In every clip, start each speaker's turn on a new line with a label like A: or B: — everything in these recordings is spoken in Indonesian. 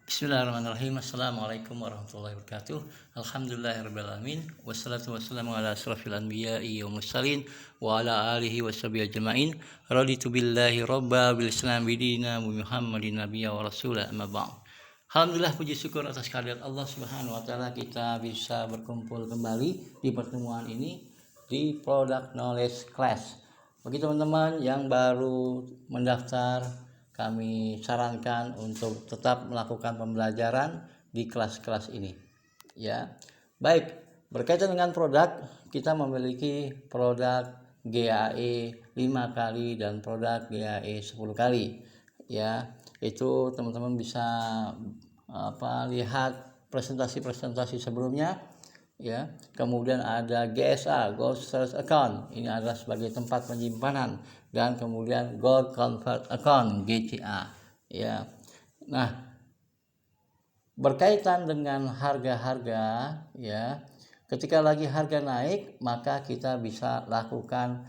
A: Bismillahirrahmanirrahim. Assalamualaikum warahmatullahi wabarakatuh. Alhamdulillahirrahmanirrahim. Wassalatu wassalamu ala asrafil anbiya'i wa mursalin wa ala alihi wa sahbihi ajma'in. Raditu billahi robba bil islam bidina Muhammadin nabiyya wa rasulah amma ba'd. Alhamdulillah, puji syukur atas kehadirat Allah Subhanahu wa taala kita bisa berkumpul kembali di pertemuan ini di Product Knowledge Class. Bagi teman-teman yang baru mendaftar, kami sarankan untuk tetap melakukan pembelajaran di kelas-kelas ini. Ya, baik. Berkaitan dengan produk, kita memiliki produk GAE 5 kali dan produk GAE 10 kali. Ya, itu teman-teman bisa lihat presentasi-presentasi sebelumnya. Ya, kemudian ada GSA, Gold Storage Account, ini adalah sebagai tempat penyimpanan, dan kemudian Gold Convert Account, GCA. Ya, nah, berkaitan dengan harga-harga, ya, ketika lagi harga naik maka kita bisa lakukan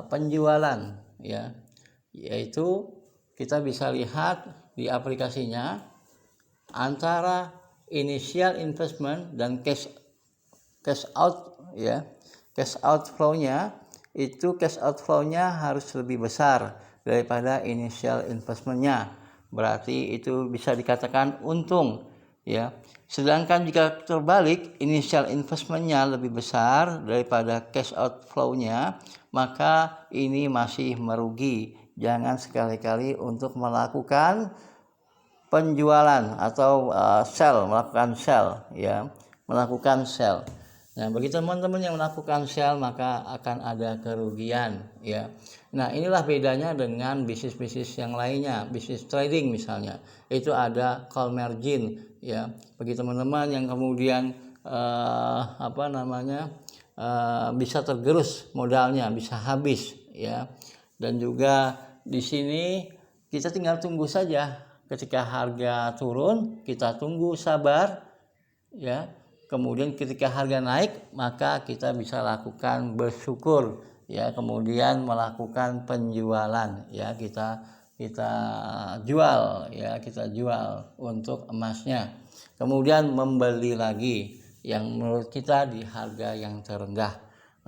A: penjualan, ya, yaitu kita bisa lihat di aplikasinya antara initial investment dan cash out, ya. Cash outflow-nya harus lebih besar daripada initial investment-nya. Berarti itu bisa dikatakan untung, ya. Sedangkan jika terbalik, initial investment-nya lebih besar daripada cash outflow-nya, maka ini masih merugi. Jangan sekali-kali untuk melakukan penjualan atau melakukan sell. Nah, bagi teman-teman yang melakukan sell maka akan ada kerugian, ya. Nah, inilah bedanya dengan bisnis-bisnis yang lainnya, bisnis trading misalnya. Itu ada call margin, ya. Bagi teman-teman yang kemudian bisa tergerus modalnya, bisa habis, ya. Dan juga di sini kita tinggal tunggu saja. Ketika harga turun, kita tunggu sabar, ya. Kemudian ketika harga naik, maka kita bisa lakukan bersyukur, ya. Kemudian melakukan penjualan, ya. Kita jual, ya. Kita jual untuk emasnya. Kemudian membeli lagi yang menurut kita di harga yang terendah.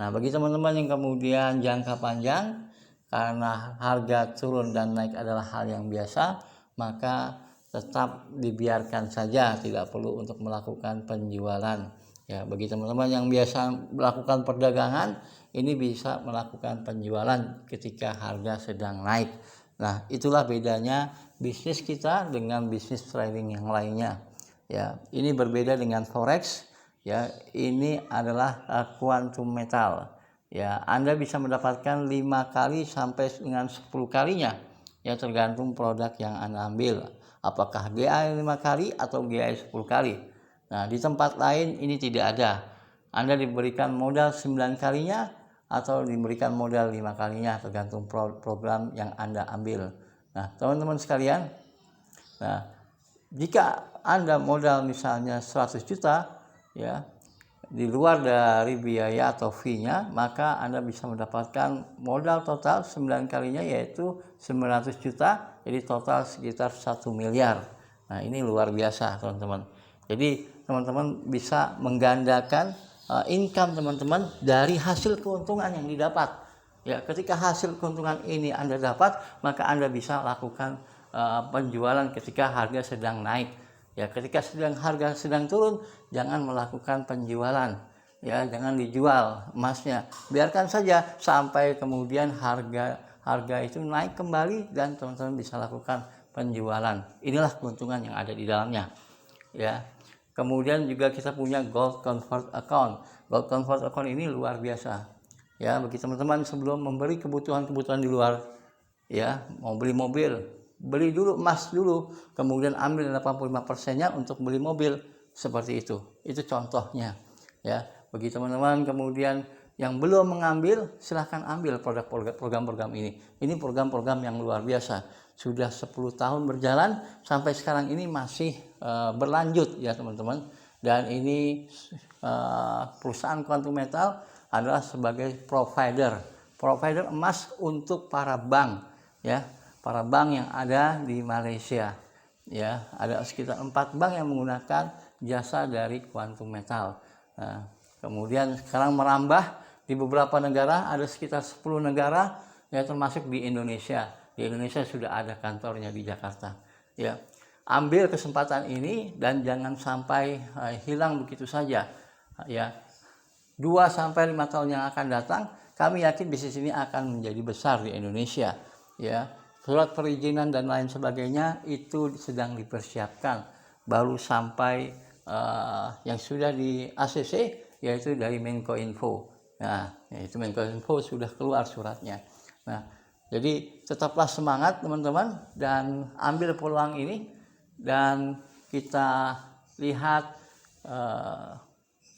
A: Nah, bagi teman-teman yang kemudian jangka panjang, karena harga turun dan naik adalah hal yang biasa, maka tetap dibiarkan saja, tidak perlu untuk melakukan penjualan. Ya, bagi teman-teman yang biasa melakukan perdagangan, ini bisa melakukan penjualan ketika harga sedang naik. Nah, itulah bedanya bisnis kita dengan bisnis trading yang lainnya. Ya, ini berbeda dengan forex. Ya, ini adalah quantum metal. Ya, Anda bisa mendapatkan 5 kali sampai dengan 10 kalinya. Ya, tergantung produk yang Anda ambil. Apakah GA 5 kali atau GA 10 kali. Nah, di tempat lain ini tidak ada. Anda diberikan modal 9 kalinya atau diberikan modal 5 kalinya, tergantung program yang Anda ambil. Nah, teman-teman sekalian, nah, jika Anda modal misalnya 100 juta, ya, di luar dari biaya atau fee-nya, maka Anda bisa mendapatkan modal total 9 kalinya, yaitu 900 juta, jadi total sekitar 1 miliar. Nah, ini luar biasa, teman-teman. Jadi teman-teman bisa menggandakan income teman-teman dari hasil keuntungan yang didapat. Ya, ketika hasil keuntungan ini Anda dapat, maka Anda bisa lakukan penjualan ketika harga sedang naik. Ya, ketika harga sedang turun, jangan melakukan penjualan. Ya, jangan dijual emasnya. Biarkan saja sampai kemudian harga itu naik kembali dan teman-teman bisa lakukan penjualan. Inilah keuntungan yang ada di dalamnya. Ya. Kemudian juga kita punya Gold Convert Account. Gold Convert Account ini luar biasa. Ya, bagi teman-teman sebelum membeli kebutuhan-kebutuhan di luar, ya, mau beli mobil, beli dulu emas dulu, kemudian ambil 85%-nya untuk beli mobil, seperti itu. Itu contohnya, ya. Bagi teman-teman kemudian yang belum mengambil, silahkan ambil program-program ini. Ini program-program yang luar biasa. Sudah 10 tahun berjalan, sampai sekarang ini masih berlanjut, ya teman-teman. Dan ini perusahaan Quantum Metal adalah sebagai provider emas untuk para bank, ya. Para bank yang ada di Malaysia. ya, ada sekitar 4 bank yang menggunakan jasa dari Quantum Metal. Nah, kemudian sekarang merambah di beberapa negara, ada sekitar 10 negara, ya, termasuk di Indonesia. Di Indonesia sudah ada kantornya di Jakarta. Ya, ambil kesempatan ini dan jangan sampai hilang begitu saja. Ya, 2-5 tahun yang akan datang, kami yakin bisnis ini akan menjadi besar di Indonesia. Ya, surat perizinan dan lain sebagainya itu sedang dipersiapkan, baru sampai yang sudah di ACC, yaitu dari Menkominfo. Nah, yaitu Menkominfo sudah keluar suratnya. Nah, jadi tetaplah semangat teman-teman dan ambil peluang ini, dan kita lihat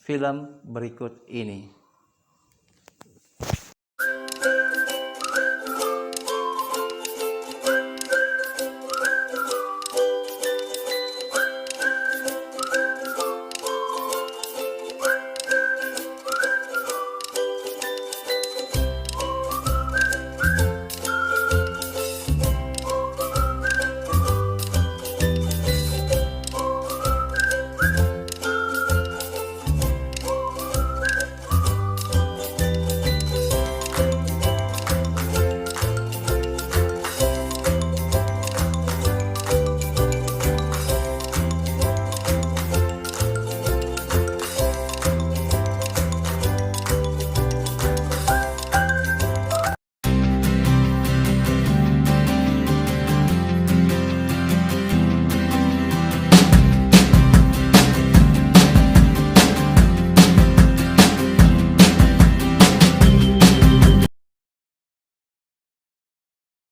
A: film berikut ini.